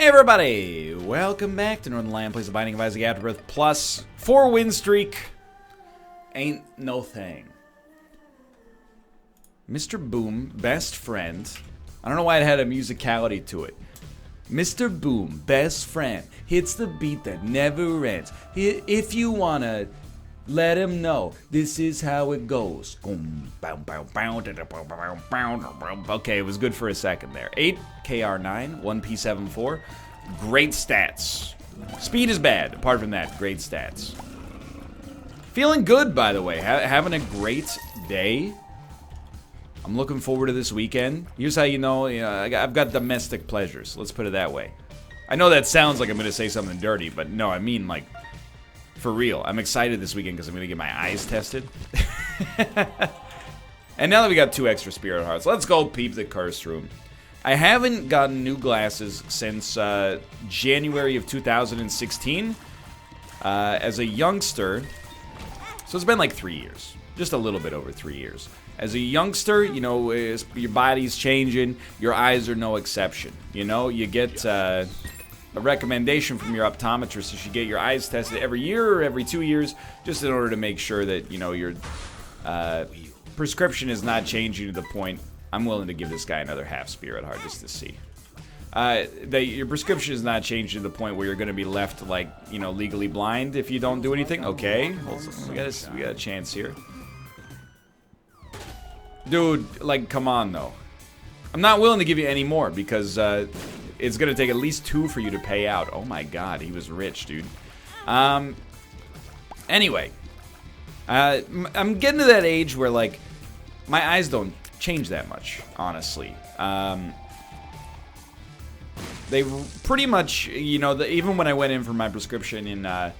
Hey everybody, welcome back to Northernlion plays The Binding of Isaac Afterbirth Plus. 4-win streak ain't no thing. Mr. Boom, best friend. I don't know why it had a musicality to it. Mr. Boom, best friend, hits the beat that never ends. If you wanna let him know, this is how it goes. Okay, it was good for a second there. 8 KR9, 1 P74. Great stats. Speed is bad. Apart from that, great stats. Feeling good, by the way. Having a great day. I'm looking forward to this weekend. Here's how you know, I've got domestic pleasures. Let's put it that way. I know that sounds like I'm going to say something dirty, but no, I mean like, for real. I'm excited this weekend because I'm going to get my eyes tested. And now that we got 2 extra spirit hearts, let's go peep the curse room. I haven't gotten new glasses since January of 2016. As a youngster, so it's been like 3 years. Just a little bit over 3 years. As a youngster, you know, your body's changing. Your eyes are no exception. You know, you get a recommendation from your optometrist. You should get your eyes tested every year or every 2 years, just in order to make sure that, you know, your prescription is not changing to the point I'm willing to give this guy another half spirit heart just to see. That your prescription is not changing to the point where you're going to be left, like, you know, legally blind if you don't do anything. Okay, we got a chance here. Dude, like, come on, though. I'm not willing to give you any more because it's going to take at least 2 for you to pay out. Oh, my God. He was rich, dude. Anyway. I'm getting to that age where, like, my eyes don't change that much, honestly. They pretty much, you know, even when I went in for my prescription in... oh,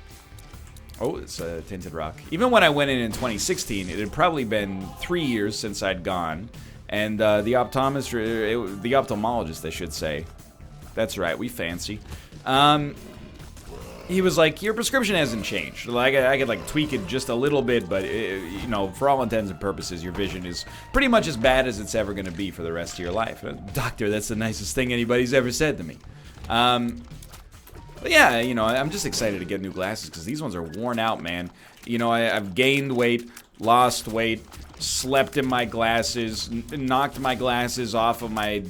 it's a tinted rock. Even when I went in 2016, it had probably been 3 years since I'd gone. And the ophthalmologist, I should say. That's right, we fancy. He was like, your prescription hasn't changed. Like, I could like tweak it just a little bit, but you know, for all intents and purposes, your vision is pretty much as bad as it's ever going to be for the rest of your life. Doctor, that's the nicest thing anybody's ever said to me. But yeah, you know, I'm just excited to get new glasses because these ones are worn out, man. You know, I've gained weight, lost weight, slept in my glasses, knocked my glasses off of my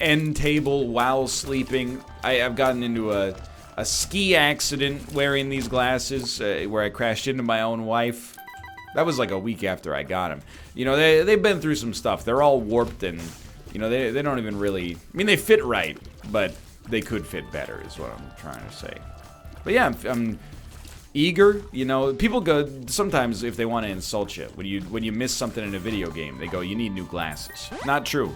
end table while sleeping. I've gotten into a ski accident wearing these glasses where I crashed into my own wife. That was like a week after I got them. You know, they've been through some stuff. They're all warped and, you know, they don't even really... I mean, they fit right, but they could fit better is what I'm trying to say. But yeah, I'm eager. You know, people go... Sometimes if they want to insult you, when you miss something in a video game, they go, you need new glasses. Not true.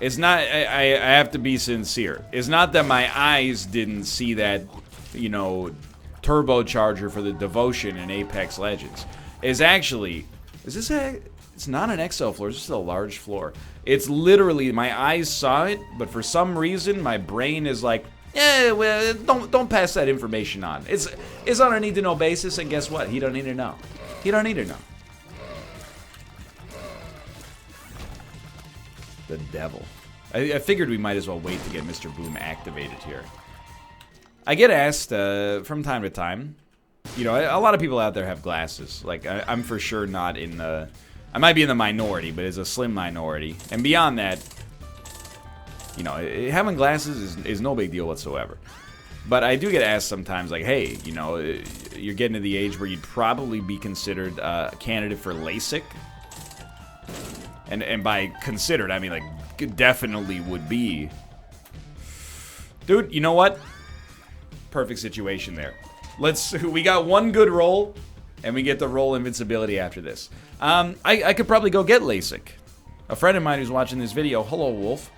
It's not, I have to be sincere. It's not that my eyes didn't see that, you know, turbocharger for the devotion in Apex Legends. It's actually, it's not an XL floor, it's just a large floor. It's literally, my eyes saw it, but for some reason, my brain is like, yeah, well, don't pass that information on. It's on a need-to-know basis, and guess what? He don't need to know. He don't need to know. The devil. I figured we might as well wait to get Mr. Boom activated here. I get asked from time to time. You know, a lot of people out there have glasses. Like, I'm for sure not in the... I might be in the minority, but it's a slim minority. And beyond that, you know, having glasses is no big deal whatsoever. But I do get asked sometimes, like, hey, you know, you're getting to the age where you'd probably be considered a candidate for LASIK. And by considered, I mean, like, definitely would be. Dude, you know what? Perfect situation there. We got one good roll, and we get the roll invincibility after this. I could probably go get LASIK. A friend of mine who's watching this video, hello, Wolf.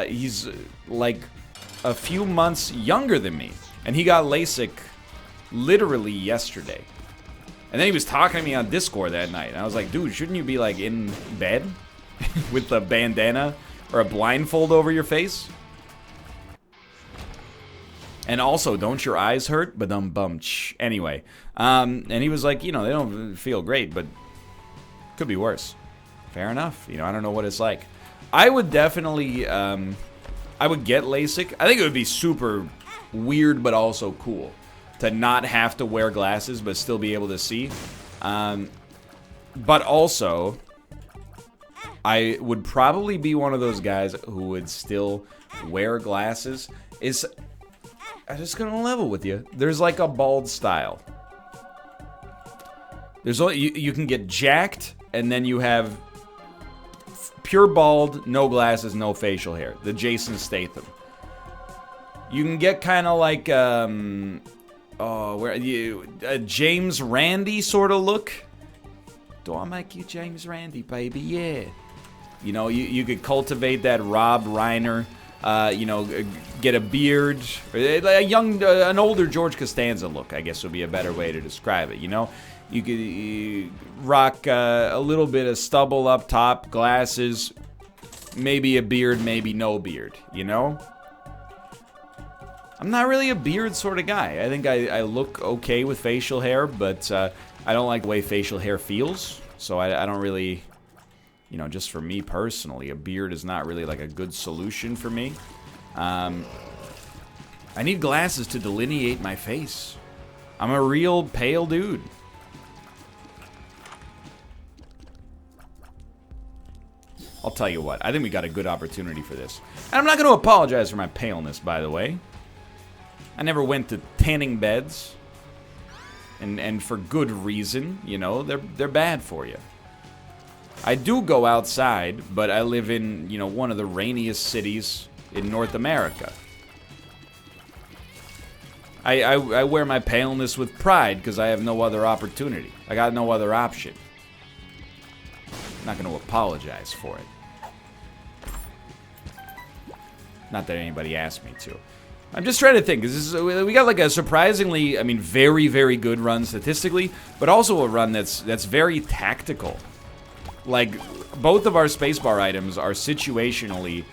He's like a few months younger than me, and he got LASIK literally yesterday. And then he was talking to me on Discord that night. And I was like, dude, shouldn't you be, like, in bed? With a bandana or a blindfold over your face? And also, don't your eyes hurt? Ba-dum-bum-ch. Anyway. And he was like, you know, they don't feel great, but could be worse. Fair enough. You know, I don't know what it's like. I would definitely, I would get LASIK. I think it would be super weird, but also cool to not have to wear glasses, but still be able to see. But also, I would probably be one of those guys who would still wear glasses. I'm just gonna level with you. There's like a bald style. There's only, you can get jacked, and then you have pure bald, no glasses, no facial hair. The Jason Statham. You can get kind of like a James Randi sort of look. Do I make you James Randi, baby? Yeah. You know, you could cultivate that Rob Reiner. You know, get a beard, an older George Costanza look, I guess would be a better way to describe it, you know? You could rock a little bit of stubble up top, glasses, maybe a beard, maybe no beard, you know? I'm not really a beard sort of guy. I think I look okay with facial hair, but I don't like the way facial hair feels, so I don't really... You know, just for me personally, a beard is not really like a good solution for me. I need glasses to delineate my face. I'm a real pale dude. I'll tell you what, I think we got a good opportunity for this. And I'm not going to apologize for my paleness, by the way. I never went to tanning beds. And for good reason, you know, they're bad for you. I do go outside, but I live in, you know, one of the rainiest cities in North America. I wear my paleness with pride because I have no other opportunity. I got no other option. I'm not going to apologize for it. Not that anybody asked me to. I'm just trying to think. We got like a surprisingly, I mean, very, very good run statistically, but also a run that's very tactical. Like, both of our spacebar items are situationally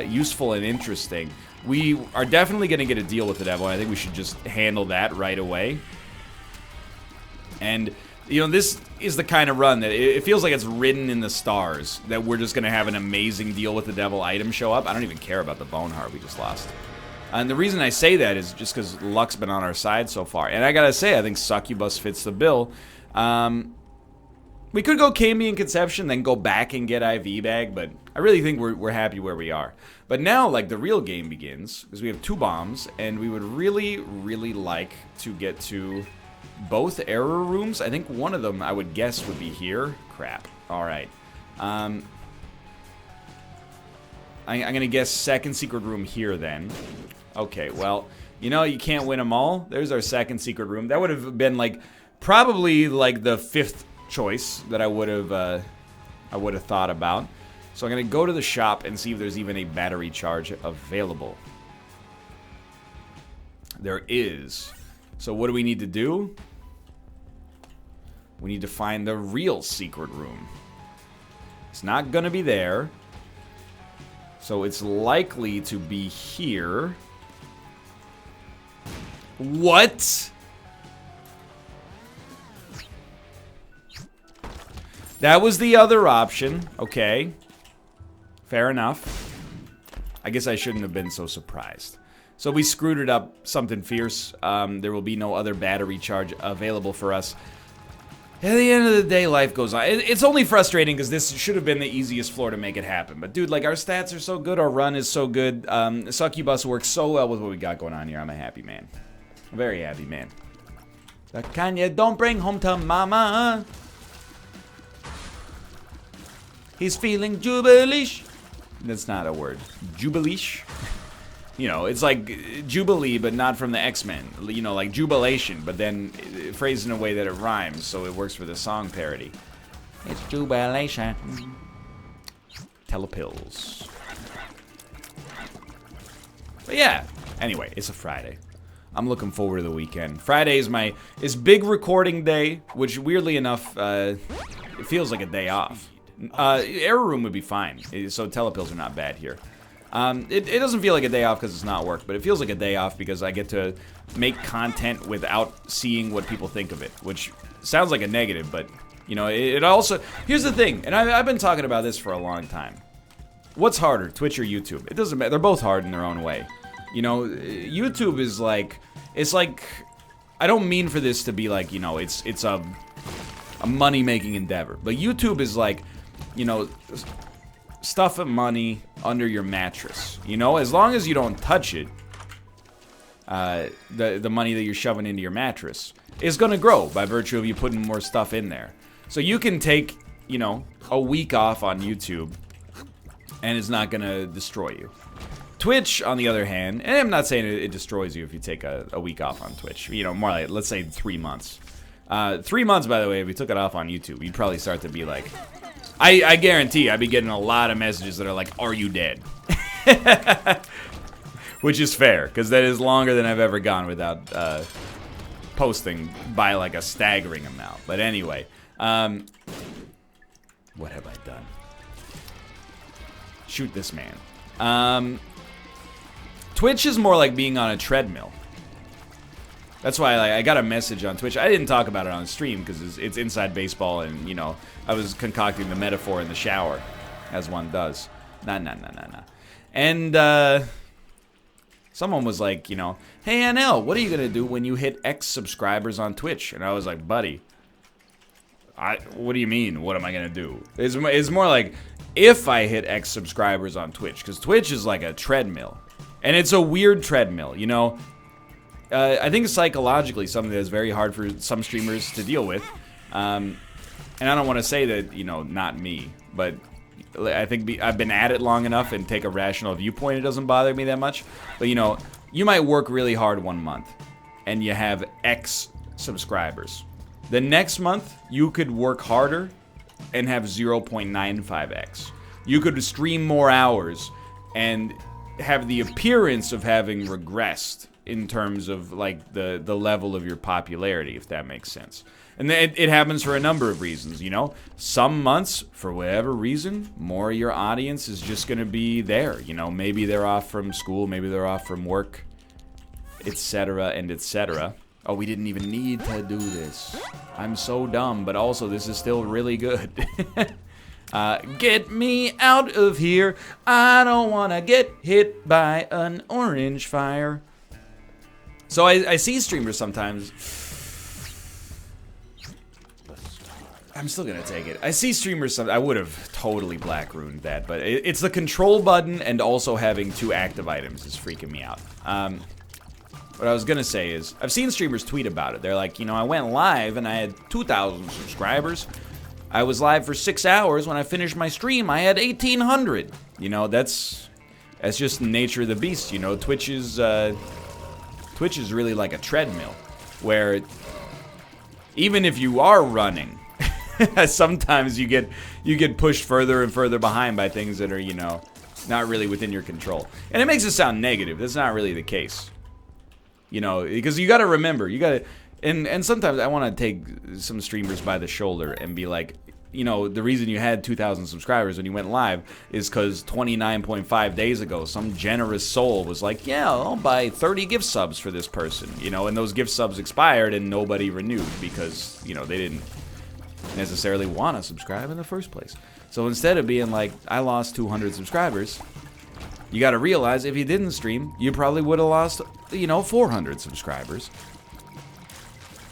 useful and interesting. We are definitely going to get a deal with the devil, and I think we should just handle that right away. And, you know, this is the kind of run that it feels like it's written in the stars, that we're just going to have an amazing deal with the devil item show up. I don't even care about the bone heart we just lost. And the reason I say that is just because luck's been on our side so far. And I gotta say, I think Succubus fits the bill. We could go Cambion Conception, then go back and get IV Bag, but I really think we're happy where we are. But now, like, the real game begins, because we have 2 bombs, and we would really, really like to get to both error rooms. I think one of them, I would guess, would be here. Crap. Alright. I'm gonna guess second secret room here, then. Okay, well, you know, you can't win them all. There's our second secret room. That would have been, like, probably, like, the 5th choice that I would have thought about. So I'm gonna go to the shop and see if there's even a battery charge available. There is. So what do we need to do? We need to find the real secret room. It's not gonna be there. So it's likely to be here. What? That was the other option. Okay. Fair enough. I guess I shouldn't have been so surprised. So we screwed it up something fierce. There will be no other battery charge available for us. At the end of the day, life goes on. It's only frustrating because this should have been the easiest floor to make it happen. But dude, like, our stats are so good, our run is so good. Succubus works so well with what we got going on here. I'm a happy man. A very happy man. The kind you don't bring home to mama. He's feeling jubileesh. That's not a word. Jubileesh? You know, it's like Jubilee, but not from the X-Men. You know, like jubilation, but then phrased in a way that it rhymes, so it works for the song parody. It's jubilation. Telepills. But yeah, anyway, it's a Friday. I'm looking forward to the weekend. Friday is big recording day, which weirdly enough, it feels like a day off. Error room would be fine, so telepills are not bad here. It doesn't feel like a day off because it's not work, but it feels like a day off because I get to make content without seeing what people think of it, which sounds like a negative, but, you know, it also... Here's the thing, and I've been talking about this for a long time. what's harder, Twitch or YouTube? It doesn't matter. They're both hard in their own way. You know, YouTube is like, it's like, I don't mean for this to be like, you know, it's a money-making endeavor. But YouTube is like, you know, stuff of money under your mattress. You know, as long as you don't touch it, the money that you're shoving into your mattress is going to grow by virtue of you putting more stuff in there. So you can take, you know, a week off on YouTube, and it's not going to destroy you. Twitch, on the other hand, and I'm not saying it destroys you if you take a week off on Twitch. You know, more like, let's say 3 months. 3 months, by the way, if you took it off on YouTube, you'd probably start to be like, I guarantee I'd be getting a lot of messages that are like, are you dead? Which is fair, because that is longer than I've ever gone without posting by like a staggering amount. But anyway, what have I done? Shoot this man. Twitch is more like being on a treadmill. That's why I got a message on Twitch. I didn't talk about it on stream because it's inside baseball, and you know I was concocting the metaphor in the shower, as one does. Nah. And someone was like, you know, hey NL, what are you gonna do when you hit X subscribers on Twitch? And I was like, buddy, what do you mean? What am I gonna do? It's more like if I hit X subscribers on Twitch, because Twitch is like a treadmill, and it's a weird treadmill, you know. I think psychologically something that is very hard for some streamers to deal with. And I don't want to say that, you know, not me, but I think I've been at it long enough and take a rational viewpoint. It doesn't bother me that much. But, you know, you might work really hard 1 month and you have X subscribers. The next month, you could work harder and have 0.95x. You could stream more hours and have the appearance of having regressed in terms of like the level of your popularity, if that makes sense. And it happens for a number of reasons, you know. Some months, for whatever reason, more of your audience is just gonna be there. You know, maybe they're off from school, maybe they're off from work, etc. and etc. Oh, we didn't even need to do this. I'm so dumb, but also this is still really good. Get me out of here. I don't wanna get hit by an orange fire. So I see streamers sometimes. I'm still gonna take it. I see streamers sometimes. I would have totally black ruined that, but it's the control button and also having 2 active items is freaking me out. What I was gonna say is, I've seen streamers tweet about it. They're like, you know, I went live and I had 2,000 subscribers. I was live for 6 hours. When I finished my stream, I had 1,800. You know, that's just the nature of the beast. You know, Twitch is really like a treadmill, where even if you are running, sometimes you get pushed further and further behind by things that are, you know, not really within your control. And it makes it sound negative. That's not really the case. You know, because you got to remember, you got to, and sometimes I want to take some streamers by the shoulder and be like, you know, the reason you had 2,000 subscribers when you went live is because 29.5 days ago, some generous soul was like, yeah, I'll buy 30 gift subs for this person, you know, and those gift subs expired and nobody renewed because, you know, they didn't necessarily want to subscribe in the first place. So instead of being like, I lost 200 subscribers, you got to realize if you didn't stream, you probably would have lost, you know, 400 subscribers.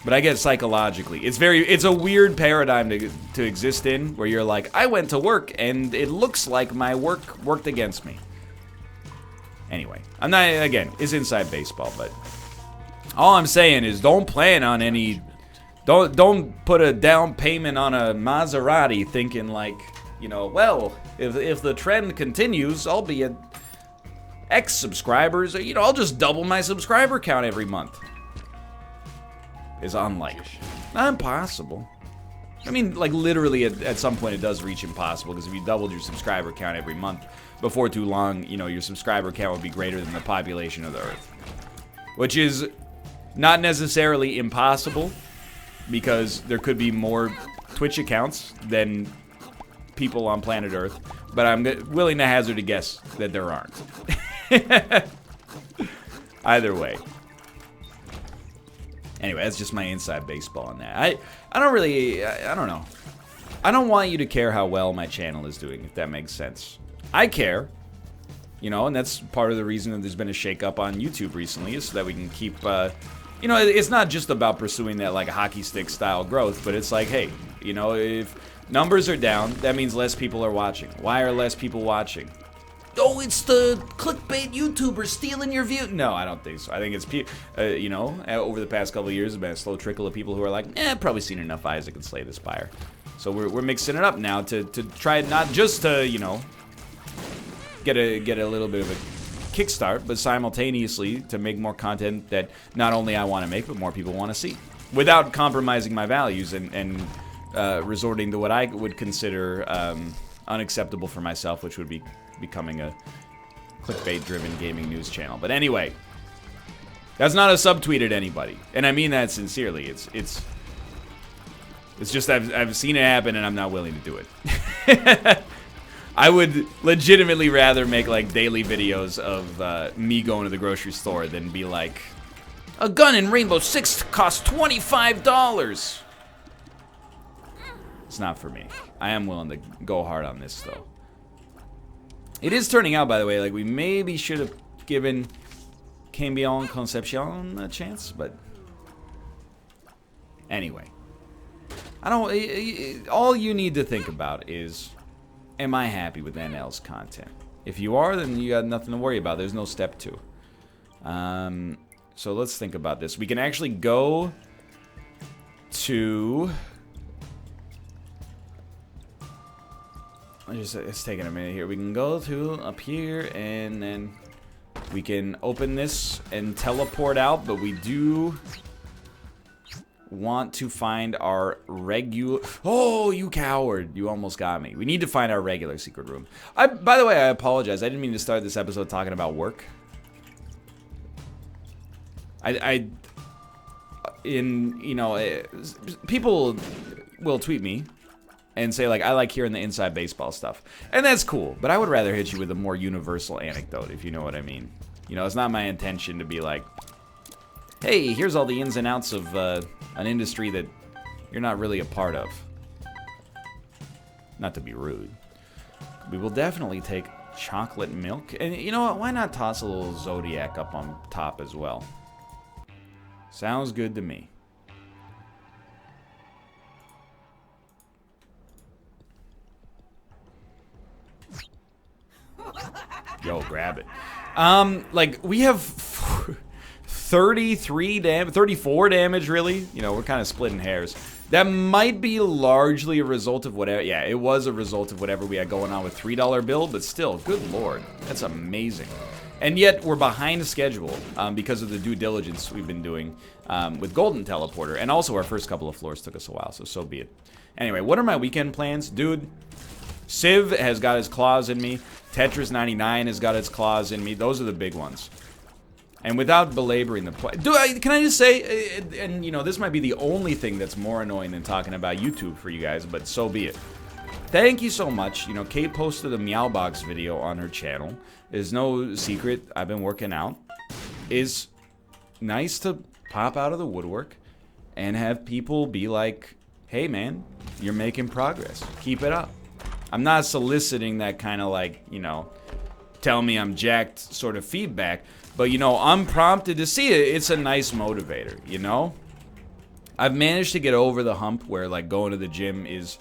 But I get psychologically, it's a weird paradigm to exist in, where you're like, I went to work and it looks like my work worked against me. Anyway, I'm not, again, it's inside baseball, but all I'm saying is don't plan on any, don't put a down payment on a Maserati thinking like, you know, well, if the trend continues, I'll be at X subscribers, you know, I'll just double my subscriber count every month. Is unlikely. Not impossible. I mean, like, literally at some point it does reach impossible, because if you doubled your subscriber count every month, before too long, you know, your subscriber count would be greater than the population of the Earth. Which is not necessarily impossible, because there could be more Twitch accounts than people on planet Earth, but I'm willing to hazard a guess that there aren't. Either way. Anyway, that's just my inside baseball on that. I don't really, I don't know. I don't want you to care how well my channel is doing, if that makes sense. I care. You know, and that's part of the reason that there's been a shakeup on YouTube recently, is so that we can keep, you know, it's not just about pursuing that, like, hockey stick style growth, but it's like, hey, you know, if numbers are down, that means less people are watching. Why are less people watching? Oh, it's the clickbait YouTubers stealing your view. No, I don't think so. I think it's, you know, over the past couple of years, there's been a slow trickle of people who are like, I've probably seen enough Isaac and Slay the Spire. So we're mixing it up now to try not just to, you know, get a little bit of a kickstart, but simultaneously to make more content that not only I want to make, but more people want to see, without compromising my values and resorting to what I would consider unacceptable for myself, which would be becoming a clickbait-driven gaming news channel. But anyway, that's not a subtweet at anybody, and I mean that sincerely. It's just I've seen it happen, and I'm not willing to do it. I would legitimately rather make like daily videos of me going to the grocery store than be like, a gun in Rainbow Six costs $25. It's not for me. I am willing to go hard on this though. It is turning out, by the way, like we maybe should have given Cambion Concepcion a chance, but anyway. I don't. All you need to think about is, am I happy with NL's content? If you are, then you got nothing to worry about. There's no step 2. So let's think about this. We can actually go to. It's taking a minute here. We can go to up here, and then we can open this and teleport out, but we do want to find our regular... Oh, you coward. You almost got me. We need to find our regular secret room. By the way, I apologize. I didn't mean to start this episode talking about work. You know, people will tweet me and say, like, I like hearing the inside baseball stuff. And that's cool, but I would rather hit you with a more universal anecdote, if you know what I mean. You know, it's not my intention to be like, hey, here's all the ins and outs of an industry that you're not really a part of. Not to be rude. We will definitely take chocolate milk. And you know what? Why not toss a little Zodiac up on top as well? Sounds good to me. Yo, grab it. Like, we have 34 damage, really. You know, we're kind of splitting hairs. That might be largely a result of whatever. Yeah, it was a result of whatever we had going on with $3 build, but still, good lord. That's amazing. And yet, we're behind schedule because of the due diligence we've been doing with Golden Teleporter. And also, our first couple of floors took us a while, so be it. Anyway, what are my weekend plans? Dude, Civ has got his claws in me. Tetris 99 has got its claws in me. Those are the big ones. And without belaboring the point, can I just say, and you know, this might be the only thing that's more annoying than talking about YouTube for you guys, but so be it. Thank you so much. You know, Kate posted a Meowbox video on her channel. It's no secret, I've been working out. It's nice to pop out of the woodwork and have people be like, hey man, you're making progress. Keep it up. I'm not soliciting that kind of like, you know, tell me I'm jacked sort of feedback. But, you know, I'm prompted to see it. It's a nice motivator, you know? I've managed to get over the hump where, like, going to the gym is...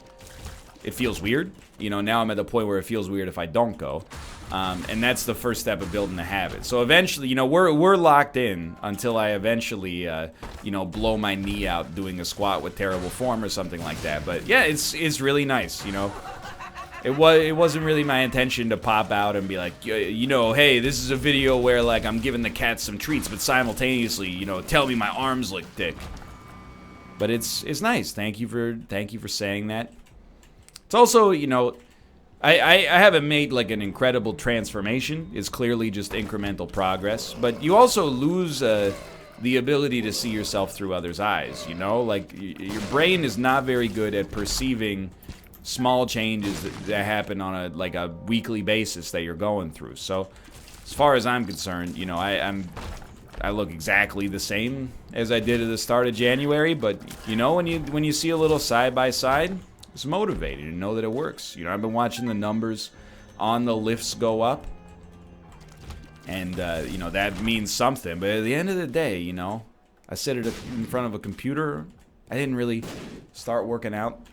It feels weird. You know, now I'm at the point where it feels weird if I don't go. And that's the first step of building a habit. So eventually, you know, we're locked in until I eventually, you know, blow my knee out doing a squat with terrible form or something like that. But, yeah, it's really nice, you know? It wasn't really my intention to pop out and be like, you know, hey, this is a video where, like, I'm giving the cat some treats, but simultaneously, you know, tell me my arms look thick. But it's nice. Thank you for saying that. It's also, you know, I haven't made, like, an incredible transformation. It's clearly just incremental progress. But you also lose the ability to see yourself through others' eyes, you know? Like, your brain is not very good at perceiving small changes that happen on a weekly basis that you're going through. So as far as I'm concerned, you know, I look exactly the same as I did at the start of January, but you know, when you see a little side by side, it's motivating to know that it works. You know, I've been watching the numbers on the lifts go up. And, you know, that means something. But at the end of the day, you know, I sit in front of a computer. I didn't really start working out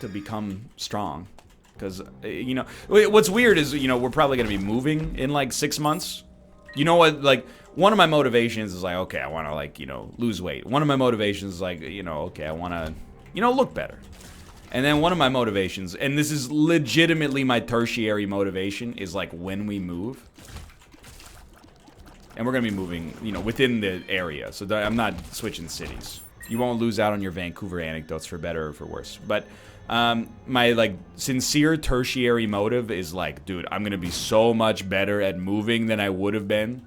to become strong. Because, you know, what's weird is, you know, we're probably going to be moving in like 6 months. You know what, like, one of my motivations is like, okay, I want to, like, you know, lose weight. One of my motivations is like, you know, okay, I want to, you know, look better. And then one of my motivations, and this is legitimately my tertiary motivation, is like when we move. And we're going to be moving, you know, within the area. So I'm not switching cities. You won't lose out on your Vancouver anecdotes for better or for worse. But my, like, sincere tertiary motive is like, dude, I'm going to be so much better at moving than I would have been.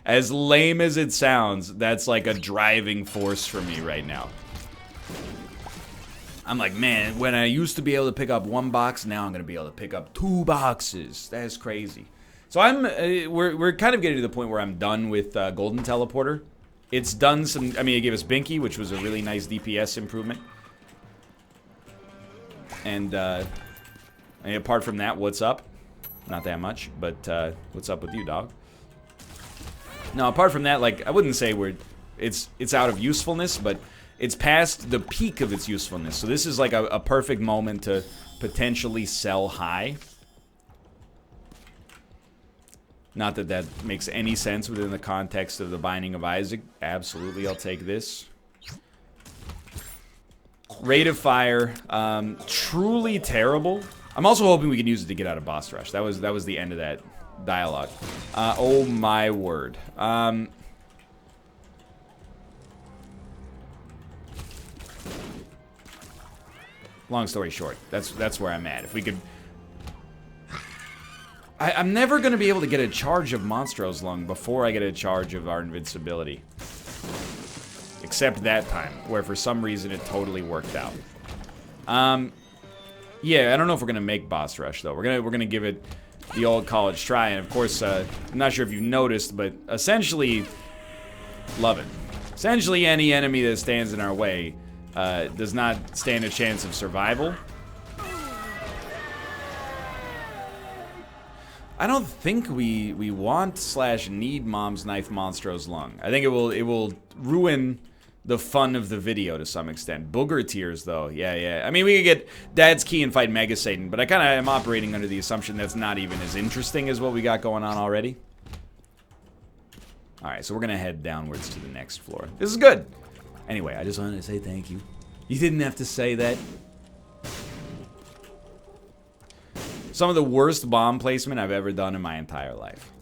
As lame as it sounds, that's like a driving force for me right now. I'm like, man, when I used to be able to pick up 1 box, now I'm going to be able to pick up 2 boxes. That's crazy. So we're kind of getting to the point where I'm done with Golden Teleporter. It's done some, I mean, it gave us Binky, which was a really nice DPS improvement. And apart from that, what's up? Not that much, but what's up with you, dog? No, apart from that, like, I wouldn't say it's out of usefulness, but it's past the peak of its usefulness. So this is like a perfect moment to potentially sell high. Not that that makes any sense within the context of the Binding of Isaac. Absolutely, I'll take this. Rate of Fire, truly terrible. I'm also hoping we can use it to get out of boss rush. That was the end of that dialogue. Oh my word. Long story short, that's where I'm at. If we could, I'm never gonna be able to get a charge of Monstro's Lung before I get a charge of our invincibility. Except that time, where for some reason it totally worked out. Yeah, I don't know if we're gonna make boss rush though. We're gonna give it the old college try, and of course, I'm not sure if you've noticed, but essentially, love it. Essentially, any enemy that stands in our way does not stand a chance of survival. I don't think we want / need Mom's Knife Monstro's Lung. I think it will ruin the fun of the video to some extent. Booger Tears, though. Yeah. I mean, we could get Dad's Key and fight Mega Satan, but I kind of am operating under the assumption that's not even as interesting as what we got going on already. Alright, so we're going to head downwards to the next floor. This is good. Anyway, I just wanted to say thank you. You didn't have to say that. Some of the worst bomb placement I've ever done in my entire life.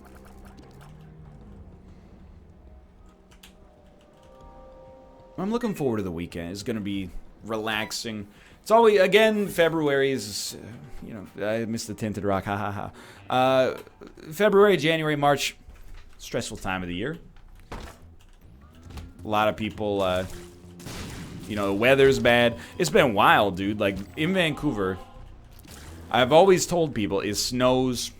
I'm looking forward to the weekend. It's going to be relaxing. It's always, again, February is, you know, I missed the Tinted Rock, ha. February, January, March, stressful time of the year. A lot of people, you know, the weather's bad. It's been wild, dude. Like, in Vancouver, I've always told people it snows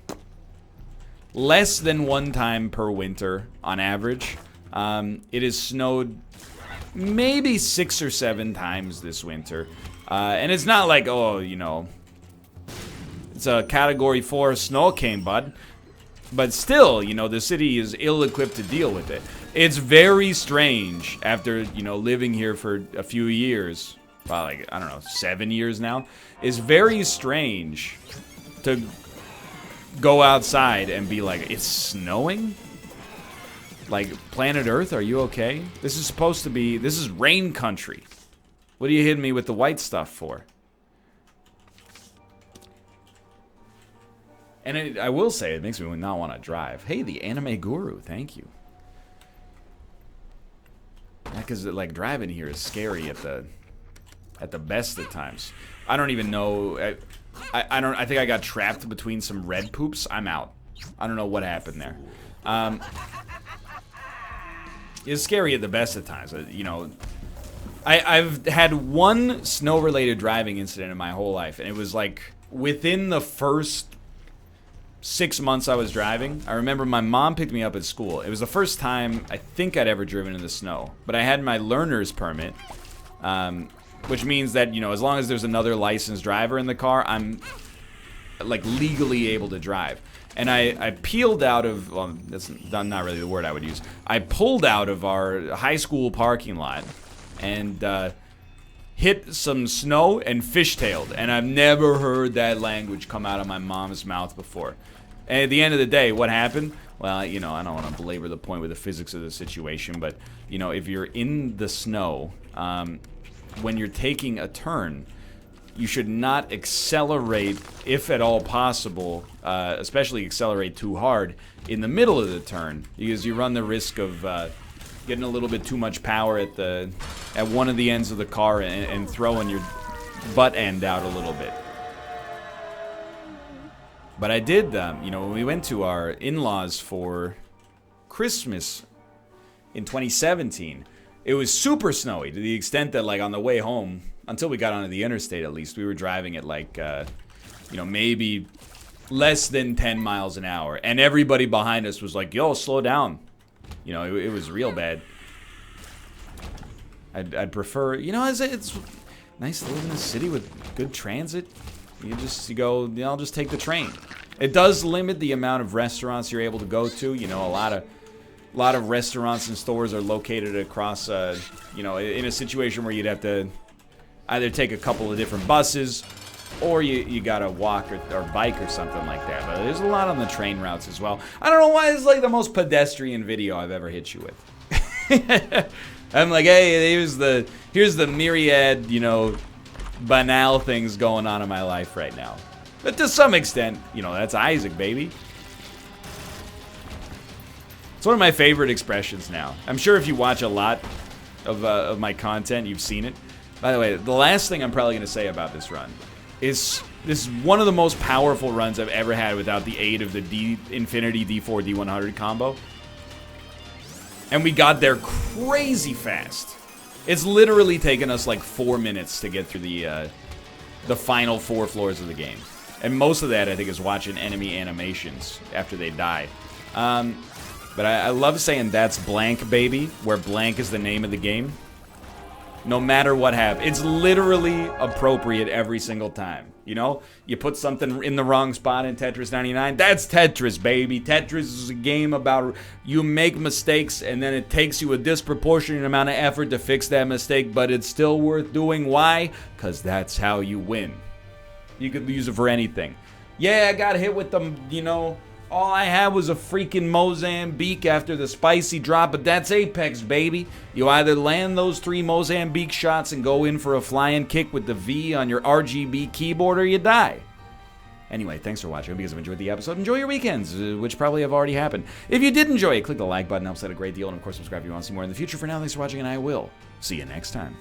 less than 1 time per winter on average. It has snowed maybe 6 or 7 times this winter. And it's not like, oh, you know, it's a Category 4 snow king, bud. But still, you know, the city is ill-equipped to deal with it. It's very strange after, you know, living here for a few years. Probably, like, I don't know, 7 years now. It's very strange to go outside and be like, it's snowing? Like, planet Earth, are you okay? This is supposed to be, this is rain country. What are you hitting me with the white stuff for? And I will say, it makes me not want to drive. Hey, the anime guru, thank you. Yeah, because, like, driving here is scary at the best of times. I don't even know, I think I got trapped between some red poops. I'm out. I don't know what happened there. It's scary at the best of times. You know, I've had 1 snow-related driving incident in my whole life, and it was like within the first 6 months I was driving. I remember my mom picked me up at school. It was the first time I think I'd ever driven in the snow, but I had my learner's permit, which means that, you know, as long as there's another licensed driver in the car, I'm like legally able to drive. And I peeled out of, well, that's not really the word I would use. I pulled out of our high school parking lot and hit some snow and fishtailed. And I've never heard that language come out of my mom's mouth before. And at the end of the day, what happened? Well, you know, I don't want to belabor the point with the physics of the situation, but, you know, if you're in the snow, when you're taking a turn, you should not accelerate, if at all possible, especially accelerate too hard in the middle of the turn, because you run the risk of getting a little bit too much power at one of the ends of the car and throwing your butt end out a little bit. But I did, you know, when we went to our in-laws for Christmas in 2017, it was super snowy to the extent that, like, on the way home, until we got onto the interstate at least, we were driving at like, you know, maybe less than 10 miles an hour. And everybody behind us was like, yo, slow down. You know, it was real bad. I'd prefer, you know, it's nice to live in a city with good transit. You go, you know, I'll just take the train. It does limit the amount of restaurants you're able to go to. You know, a lot of restaurants and stores are located across, you know, in a situation where you'd have to either take a couple of different buses, or you gotta walk or bike or something like that. But there's a lot on the train routes as well. I don't know why it's like the most pedestrian video I've ever hit you with. I'm like, hey, here's the myriad, you know, banal things going on in my life right now. But to some extent, you know, that's Isaac, baby. It's one of my favorite expressions now. I'm sure if you watch a lot of my content, you've seen it. By the way, the last thing I'm probably going to say about this run is this is one of the most powerful runs I've ever had without the aid of the Infinity D4 D100 combo. And we got there crazy fast. It's literally taken us like 4 minutes to get through the final 4 floors of the game. And most of that, I think, is watching enemy animations after they die. But I love saying that's blank, baby, where blank is the name of the game. No matter what happens. It's literally appropriate every single time. You know? You put something in the wrong spot in Tetris 99. That's Tetris, baby. Tetris is a game about you make mistakes and then it takes you a disproportionate amount of effort to fix that mistake, but it's still worth doing. Why? Because that's how you win. You could use it for anything. Yeah, I got hit with them, you know. All I had was a freaking Mozambique after the spicy drop, but that's Apex, baby. You either land those 3 Mozambique shots and go in for a flying kick with the V on your RGB keyboard, or you die. Anyway, thanks for watching. I hope you guys have enjoyed the episode. Enjoy your weekends, which probably have already happened. If you did enjoy it, click the like button. Helps out a great deal. And, of course, subscribe if you want to see more in the future. For now, thanks for watching, and I will see you next time.